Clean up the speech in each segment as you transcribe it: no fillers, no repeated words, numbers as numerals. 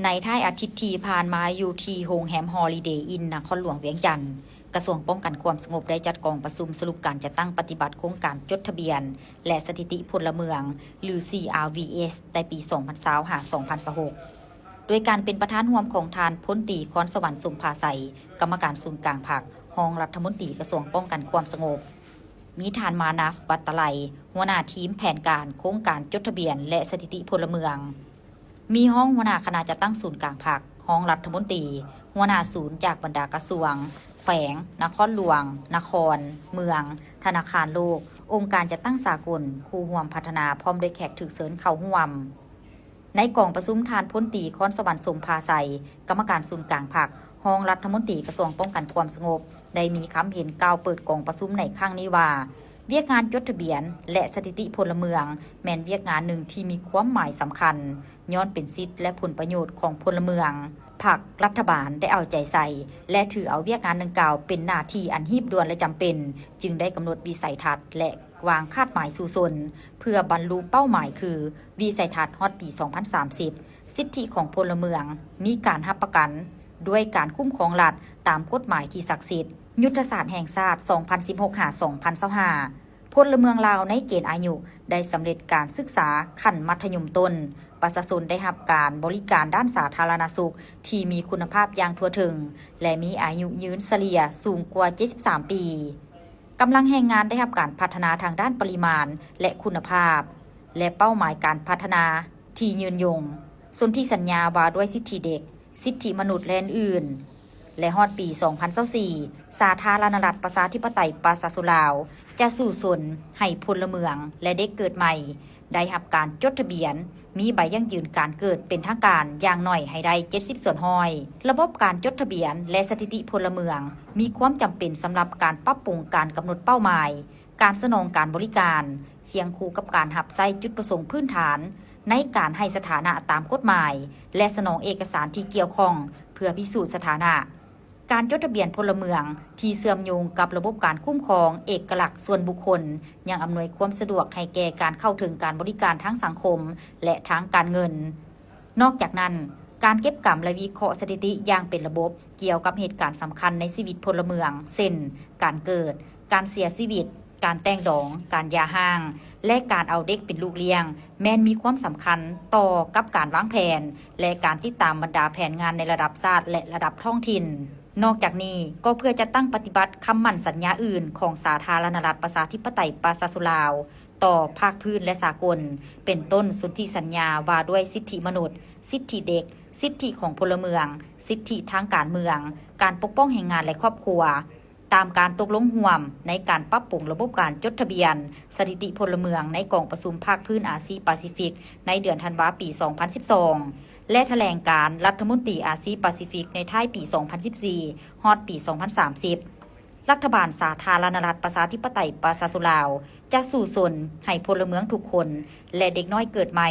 ในท้ายอาทิตย์ที่ผ่านมาอยู่ที่โรงแรมฮอลิเดย์อินนครหลวงเวียงจันทน์กระทรวงป้องกันความสงบได้จัดกองประชุมสรุปการจัดตั้งปฏิบัติโครงการจดทะเบียนและสถิติพลเมืองหรือ CRVS ในปี 2025-2026 โดยการเป็นประธานร่วมของทานพลตรีคอนสวรรค์สมภาไสยกรรมการศูนย์กลางพรรครองรัฐมนตรีกระทรวงป้องกันความสงบมีทานมานัฟวัตตะไลหัวหน้าทีมแผนการโครงการจดทะเบียนและสถิติพลเมืองมีห้องหัวหน้าคณะจัดตั้งศูนย์กลางพรรคห้องรัฐมนตรีหัวหน้าศูนย์จากบรรดากระทรวงแขวงนครหลวงนครเมืองธนาคารโลกองค์การจัดตั้งสากลคู่ร่วมพัฒนาพร้อมด้วยแขกถือเสริญเข้าร่วมในกองประชุมทานพลตรีคอนสวรรค์สมภาไสยกรรมการศูนย์กลางพรรคห้องรัฐมนตรีกระทรวงป้องกันความสงบได้มีคำเห็นกล่าวเปิดกองประชุมในครั้งนี้ว่าเวียกงานจดทะเบียนและสถิติพลเมืองแม่นเวียกงานหนึ่งที่มีความหมายสำคัญย้อนเป็นสิทธิและผลประโยชน์ของพลเมืองพรรครัฐบาลได้เอาใจใส่และถือเอาเวียกงานดังกล่าวเป็นหน้าที่อันรีบด่วนและจำเป็นจึงได้กำหนดวิสัยทัศน์และวางคาดหมายสู่ชนเพื่อบรรลุเป้าหมายคือวิสัยทัศน์ฮอดปี 2030 สิทธิของพลเมืองมีการรับประกันด้วยการคุ้มครองรัฐตามกฎหมายที่ศักดิ์สิทธิ์ยุทธศาสตร์แห่งชาติ 2016-2025 พลเมืองลาวในเกณฑ์อายุได้สำเร็จการศึกษาขั้นมัธยมต้นประชาชนได้รับการบริการด้านสาธารณสุขที่มีคุณภาพอย่างทั่วถึงและมีอายุยืนเฉลี่ยสูงกว่า 73 ปีกำลังแรงงานได้รับการพัฒนาทางด้านปริมาณและคุณภาพและเป้าหมายการพัฒนาที่ยืนยงสนธิสัญญาว่าด้วยสิทธิเด็กสิทธิมนุษย์และอื่นและฮอดปี 2024 สาธารณรัฐประชาธิปไตยประชาชนลาวจะสู่สนให้พลเมืองและเด็กเกิดใหม่ได้รับการจดทะเบียนมีใบยั่งยืนการเกิดเป็นทางการอย่างน้อยให้ได้ 70 ส่วนห้อยระบบการจดทะเบียนและสถิติพลเมืองมีความจำเป็นสำหรับการปรับปรุงการกำหนดเป้าหมายการสนองการบริการเคียงคู่กับการหับไส้จุดประสงค์พื้นฐานในการให้สถานะตามกฎหมายและสนองเอกสารที่เกี่ยวข้องเพื่อพิสูจน์สถานะการจดทะเบียนพลเมืองที่เชื่อมโยงกับระบบการคุ้มครองเอกลักษณ์ส่วนบุคคลยังอำนวยความสะดวกให้แก่การเข้าถึงการบริการทั้งสังคมและทางการเงินนอกจากนั้นการเก็บกำและวิเคราะห์สถิติอย่างเป็นระบบเกี่ยวกับเหตุการณ์สำคัญในชีวิตพลเมืองเช่นการเกิดการเสียชีวิตการแต่งดองการหย่าร้างและการเอาเด็กเป็นลูกเลี้ยงแม้นมีความสำคัญต่อกับการวางแผนและการติดตามบรรดาแผนงานในระดับชาติและระดับท้องถิ่นนอกจากนี้ก็เพื่อจะตั้งปฏิบัติคำมั่นสัญญาอื่นของสาธารณรัฐประชาธิปไตยประชาชนลาวต่อภาคพื้นและสากลเป็นต้นสนธิสัญญาว่าด้วยสิทธิมนุษย์สิทธิเด็กสิทธิของพลเมืองสิทธิทางการเมืองการปกป้องแรงงานและครอบครัวตามการตกลงร่วมในการปรับปรุงระบบการจดทะเบียนสถิติพลเมืองในกองประชุมภาคพื้นอาซีแปซิฟิกในเดือนธันวาคมปี 2012 และแถลงการรัฐมนตรีอาซีแปซิฟิกในท้ายปี 2014 ฮอดปี 2030 รัฐบาลสาธารณรัฐประชาธิปไตยประชาชนลาวจะสู่สนให้พลเมืองทุกคนและเด็กน้อยเกิดใหม่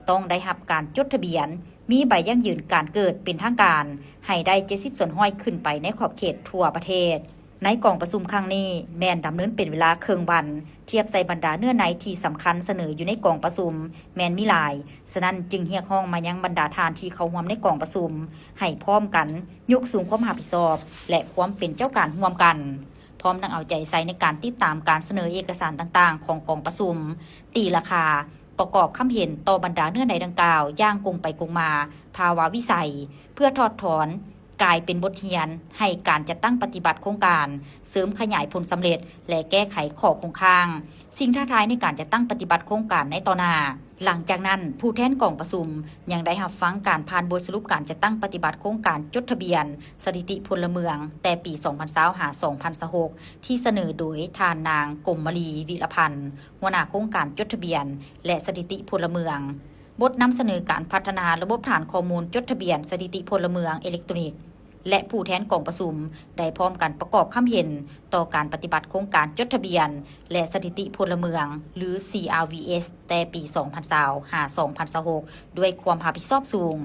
ต้องได้รับการจดทะเบียนมีใบยั่งยืนการเกิดเป็นทางการให้ได้ 70 ส่วนห้อยขึ้นไปในขอบเขตทั่วประเทศในกองประชุมครั้งนี้แม่นดำเนินเป็นเวลาครึ่งวันเทียบใส่บรรดาเนื้อในที่สำคัญเสนออยู่ในกองประชุมแม่นมีหลายฉะนั้นจึงเรียกร้องมายังบรรดาทานที่เข้าร่วมในกองประชุมให้พร้อมกันยกสูงความรับผิดชอบและความเป็นเจ้าการร่วมกันพร้อมทั้งเอาใจใส่ในการติดตามการเสนอเอกสารต่างๆของกองประชุมตีราคาประกอบคำเห็นต่อบรรดาเนื้อในดังกล่าวย่างกงไปกงมาภาวะวิสัยเพื่อถอดถอนกลายเป็นบทเรียนให้การจัดตั้งปฏิบัติโครงการเสริมขยายผลสำเร็จและแก้ไขข้อคงค้างสิ่งท้าทายในการจัดตั้งปฏิบัติโครงการในต่อหน้าหลังจากนั้นผู้แทนกองประชุมยังได้รับฟังการผ่านบทสรุปการจัดตั้งปฏิบัติโครงการจดทะเบียนสถิติพลเมืองแต่ปี 2025-2026 ที่เสนอโดยทานนางกมมลีวิรพันธ์หัวหน้าโครงการจดทะเบียนและสถิติพลเมืองบทนำเสนอการพัฒนาระบบฐานข้อมูลจดทะเบียนสถิติพลเมืองอิเล็กทรอนิกส์และผู้แทนกองประชุมได้พร้อมกันประกอบคำเห็นต่อการปฏิบัติโครงการจดทะเบียนและสถิติพลเมืองหรือ CRVS แต่ปี 2025-2026 ด้วยความรับผิดชอบสูง